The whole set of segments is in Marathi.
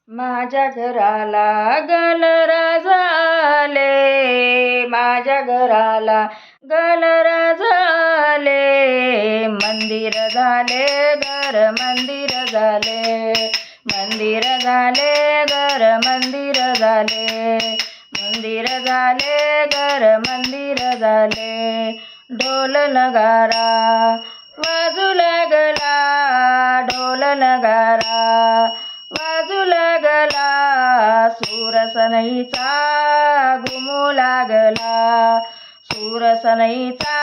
माझ्या घराला गणराज आले, माझ्या घराला गणराज आले. मंदिर झाले घर मंदिर झाले, मंदिर झाले घर मंदिर झाले, मंदिर झाले घर मंदिर झाले. ढोल नगारा वाजू लागला, ढोल नगारा वाजू लागला. सूरसनईचा घुमू लागला, सूरसनईचा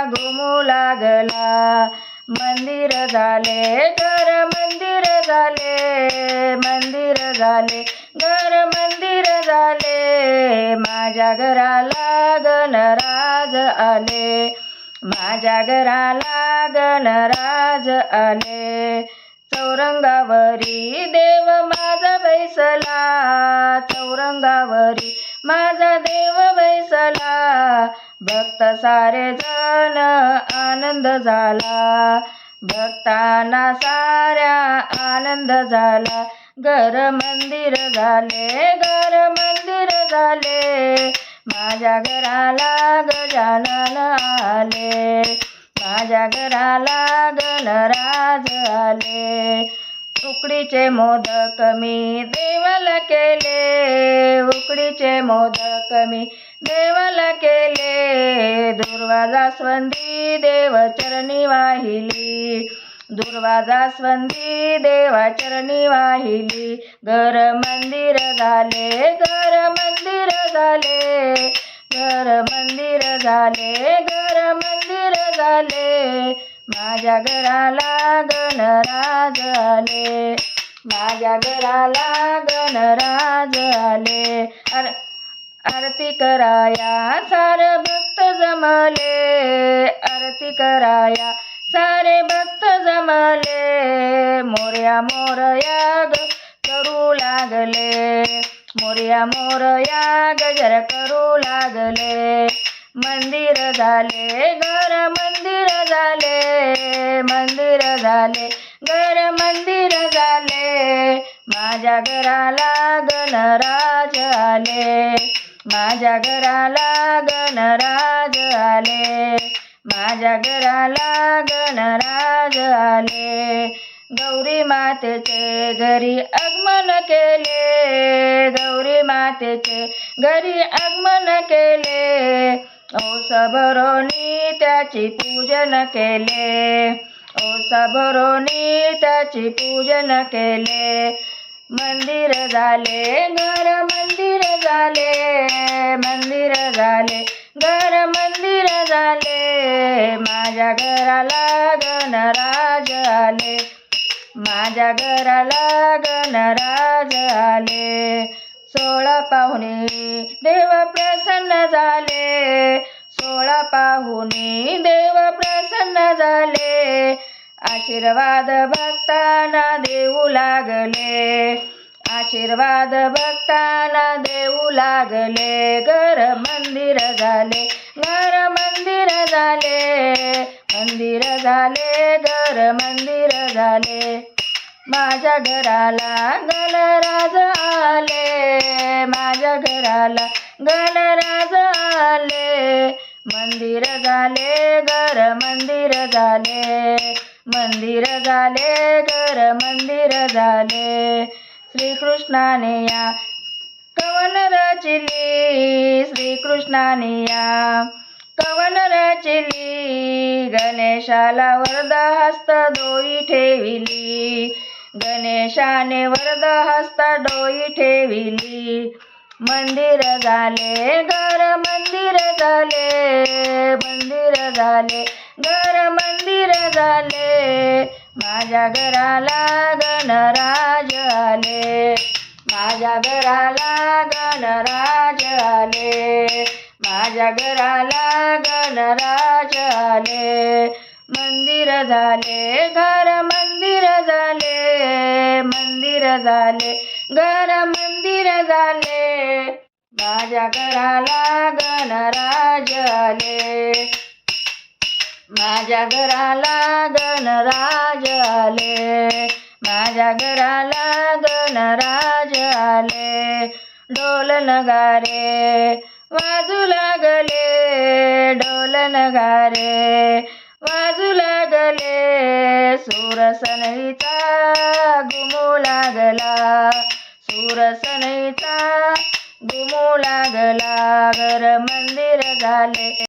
घुमू लागला. मंदिर झाले घर मंदिर झाले, मंदिर झाले घर मंदिर झाले. माझ्या घराला गणराज आले, माझ्या घराला गणराज आले. चौरंगावरी देव माझा बैसला, चौरंगावरी माझा देव बैसला. भक्त सारे जण आनंद झाला, भक्तांना साऱ्या आनंद झाला. घर मंदिर झाले घर मंदिर झाले, माझ्या घराला गजानन आले, माझ्या घराला गणराज आले. उकडीचे मोदक मी देवाला केले, उकडीचे मोदक मी देवाला केले. दुर्वा जास्वंदी देव चरणी वाहिली, दुर्वा जास्वंदी देवा चरणी वाहिली. घर मंदिर झाले घर मंदिर झाले, घर मंदिर झाले घर मंदिर झाले. माझ्या घराला गणराज आले, माझ्या घराला गणराज आले. आरती कराया सारे भक्त जमले, आरती कराया सारे भक्त जमले. मोरया मोरया करू लागले, मोरया मोरया गजर करू लागले. मंदिर झाले घर मंदिर झाले, मंदिर झाले घर मंदिर झाले. माझ्या घराला गणराज आले, माझ्या घराला गणराज आले, माझ्या घराला गणराज आले. गौरी मातेचे घरी आगमन केले, गौरी मातेचे घरी आगमन केले. ओस भरोनी त्याची पूजन केले, ओस भरोनी त्याची पूजन केले. मंदिर झाले घर मंदिर झाले, मंदिर झाले घर मंदिर झाले. माझ्या घराला गणराज आले, माझ्या घराला गणराज आले. 16 पाहुणे देव प्रसन्न झाले, 16 पाहुणे देव प्रसन्न झाले. आशीर्वाद भक्तांना देऊ लागले, आशीर्वाद भक्तांना देऊ लागले. घर मंदिर झाले घर मंदिर झाले, मंदिर झाले घर मंदिर झाले. माझ्या घराला गणराज आले, माझ्या घराला गणराज आले. मंदिर झाले घर मंदिर झाले, मंदिर झाले घर मंदिर झाले. श्रीकृष्णाने या कवन रचिली, श्रीकृष्णाने या कवन रचिली. गणेशाला वरद हस्त डोई ठेविली, गणेशाने वरद हस्त डोई ठेविली. मंदिर झाले घर मंदिर झाले, मंदिर झाले घर मंदिर झाले. माझ्या घराला गणराज आले, माझ्या घराला गणराज आले, माझ्या घराला गणराज आले. मंदिर झाले घर मंदिर झाले, मंदिर झाले घर मंदिर झाले. माझ्या घराला गणराज आले, माझ्या घराला गणराज आले, माझ्या घराला गणराज ढोल नगारे वाजू लागले, ढोल नगारे वाजू लागले, सूरसनईचा घुमू लागला, सूरसनईचा घुमू लागला, घर मंदिर झाले.